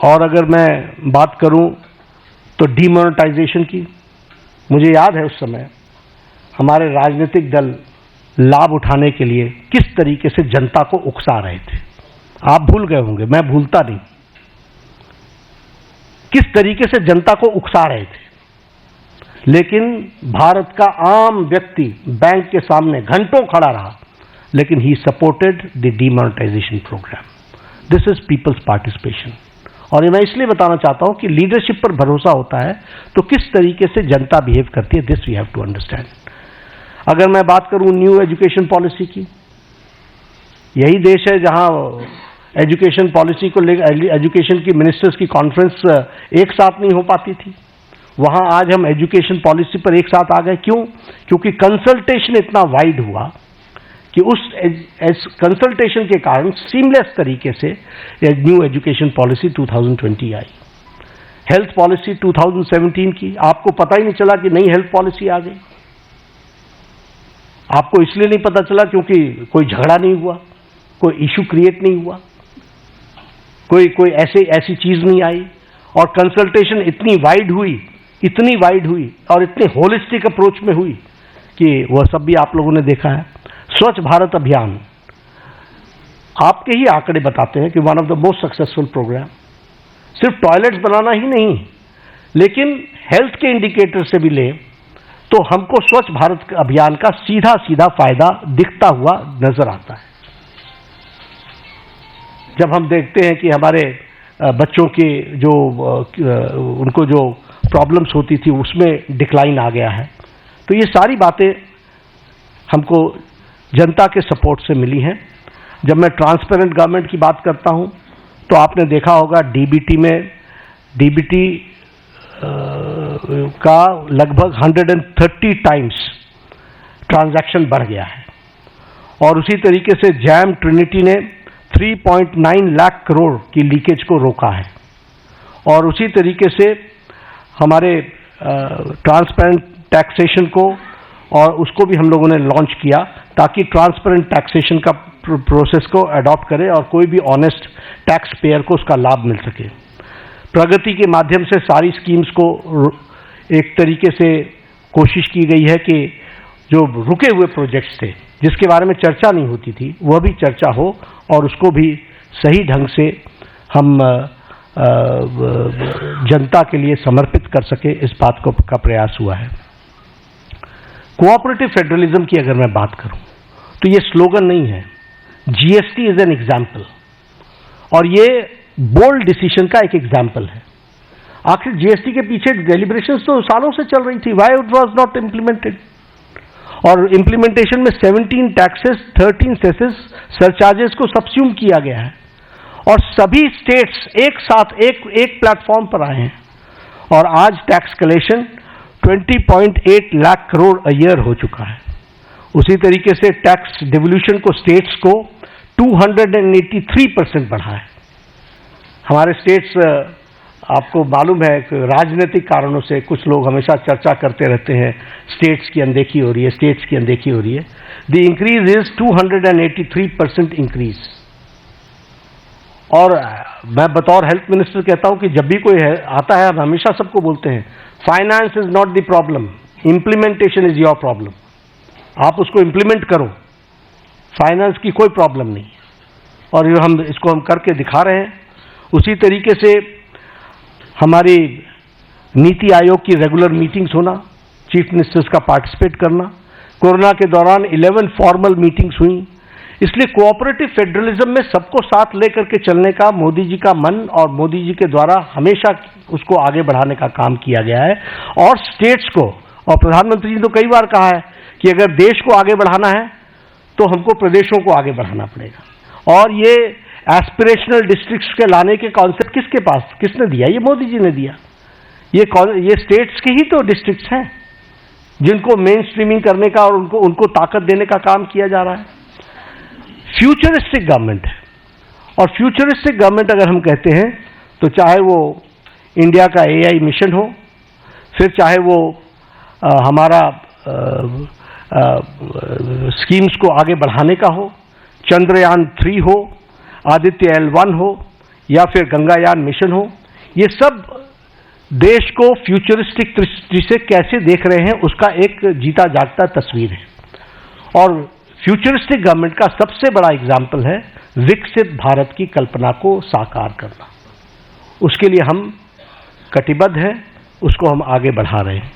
और अगर मैं बात करूं तो डीमोनेटाइजेशन की, मुझे याद है उस समय हमारे राजनीतिक दल लाभ उठाने के लिए किस तरीके से जनता को उकसा रहे थे। आप भूल गए होंगे, मैं भूलता नहीं, किस तरीके से जनता को उकसा रहे थे। लेकिन भारत का आम व्यक्ति बैंक के सामने घंटों खड़ा रहा, लेकिन he supported the demonetisation programme. This is people's participation. और ये मैं इसलिए बताना चाहता हूं कि लीडरशिप पर भरोसा होता है तो किस तरीके से जनता बिहेव करती है, this we have to understand. अगर मैं बात करूं न्यू एजुकेशन पॉलिसी की, यही देश है जहां एजुकेशन पॉलिसी को लेकर एजुकेशन की मिनिस्टर्स की कॉन्फ्रेंस एक साथ नहीं हो पाती थी। वहां आज हम एजुकेशन पॉलिसी पर एक साथ आ गए। क्यों? क्योंकि कंसल्टेशन इतना वाइड हुआ कि उस कंसल्टेशन के कारण सीमलेस तरीके से न्यू एजुकेशन पॉलिसी 2020 आई। हेल्थ पॉलिसी 2017 की, आपको पता ही नहीं चला कि नई हेल्थ पॉलिसी आ गई। आपको इसलिए नहीं पता चला क्योंकि कोई झगड़ा नहीं हुआ, कोई इशू क्रिएट नहीं हुआ, कोई ऐसी चीज नहीं आई। और कंसल्टेशन इतनी वाइड हुई और इतने होलिस्टिक अप्रोच में हुई कि वह सब भी आप लोगों ने देखा है। स्वच्छ भारत अभियान, आपके ही आंकड़े बताते हैं कि one of the most successful programme. सिर्फ टॉयलेट्स बनाना ही नहीं, लेकिन हेल्थ के इंडिकेटर से भी ले तो हमको स्वच्छ भारत अभियान का सीधा फायदा दिखता हुआ नजर आता है। जब हम देखते हैं कि हमारे बच्चों के जो उनको जो प्रॉब्लम्स होती थी उसमें डिक्लाइन आ गया है, तो ये सारी बातें हमको जनता के सपोर्ट से मिली हैं। जब मैं ट्रांसपेरेंट गवर्नमेंट की बात करता हूं तो आपने देखा होगा डीबीटी का लगभग 130 टाइम्स ट्रांजैक्शन बढ़ गया है। और उसी तरीके से जैम ट्रिनिटी ने 3.9 लाख करोड़ की लीकेज को रोका है। और उसी तरीके से हमारे ट्रांसपेरेंट टैक्सेशन को और उसको भी हम लोगों ने लॉन्च किया ताकि ट्रांसपेरेंट टैक्सेशन का प्रोसेस को अडॉप्ट करें और कोई भी ऑनेस्ट टैक्स पेयर को उसका लाभ मिल सके। प्रगति के माध्यम से सारी स्कीम्स को एक तरीके से कोशिश की गई है कि जो रुके हुए प्रोजेक्ट्स थे जिसके बारे में चर्चा नहीं होती थी वह भी चर्चा हो और उसको भी सही ढंग से हम जनता के लिए समर्पित कर सके, इस बात का प्रयास हुआ है। कोऑपरेटिव फेडरलिज्म की अगर मैं बात करूं तो ये स्लोगन नहीं है, जीएसटी इज एन एग्जाम्पल और ये बोल्ड डिसीजन का एक एग्जाम्पल है। आखिर जीएसटी के पीछे डेलिब्रेशंस तो सालों से चल रही थी, why it was not implemented. और इम्प्लीमेंटेशन में 17 टैक्सेस, 13 सेसेस, सरचार्जेस को सब्स्यूम किया गया है और सभी स्टेट्स एक साथ एक प्लेटफॉर्म पर आए हैं और आज tax collection 20.8 lakh crore a year हो चुका है। उसी तरीके से टैक्स डिवोल्यूशन को स्टेट्स को 283% बढ़ा है। हमारे स्टेट्स, आपको मालूम है कि राजनीतिक कारणों से कुछ लोग हमेशा चर्चा करते रहते हैं स्टेट्स की अनदेखी हो रही है, स्टेट्स की अनदेखी हो रही है। The increase is 283% increase. और मैं बतौर हेल्थ मिनिस्टर कहता हूं कि जब भी कोई आता है हम हमेशा सबको बोलते हैं finance is not the problem, implementation is your problem. आप उसको इम्प्लीमेंट करो, फाइनेंस की कोई प्रॉब्लम नहीं है। और इसको हम करके दिखा रहे हैं। उसी तरीके से हमारी नीति आयोग की रेगुलर मीटिंग्स होना, चीफ मिनिस्टर्स का पार्टिसिपेट करना, कोरोना के दौरान 11 फॉर्मल मीटिंग्स हुई। इसलिए कोऑपरेटिव फेडरलिज्म में सबको साथ लेकर के चलने का मोदी जी का मन और मोदी जी के द्वारा हमेशा उसको आगे बढ़ाने का काम किया गया है। और स्टेट्स को, और प्रधानमंत्री जी ने तो कई बार कहा है कि अगर देश को आगे बढ़ाना है तो हमको प्रदेशों को आगे बढ़ाना पड़ेगा। और ये एस्पिरेशनल डिस्ट्रिक्ट्स के लाने के कॉन्सेप्ट किसने दिया? ये मोदी जी ने दिया। ये स्टेट्स के ही तो डिस्ट्रिक्ट्स हैं जिनको मेन स्ट्रीमिंग करने का और उनको ताकत देने का काम किया जा रहा है। फ्यूचरिस्टिक गवर्नमेंट है। और फ्यूचरिस्टिक गवर्नमेंट अगर हम कहते हैं तो चाहे वो इंडिया का एआई मिशन हो, फिर चाहे वो हमारा स्कीम्स को आगे बढ़ाने का हो, चंद्रयान 3 हो, आदित्य L1 हो, या फिर गंगायान मिशन हो, ये सब देश को फ्यूचरिस्टिक दृष्टि से कैसे देख रहे हैं उसका एक जीता जागता तस्वीर है। और फ्यूचरिस्टिक गवर्नमेंट का सबसे बड़ा एग्जाम्पल है विकसित भारत की कल्पना को साकार करना। उसके लिए हम कटिबद्ध हैं, उसको हम आगे बढ़ा रहे हैं।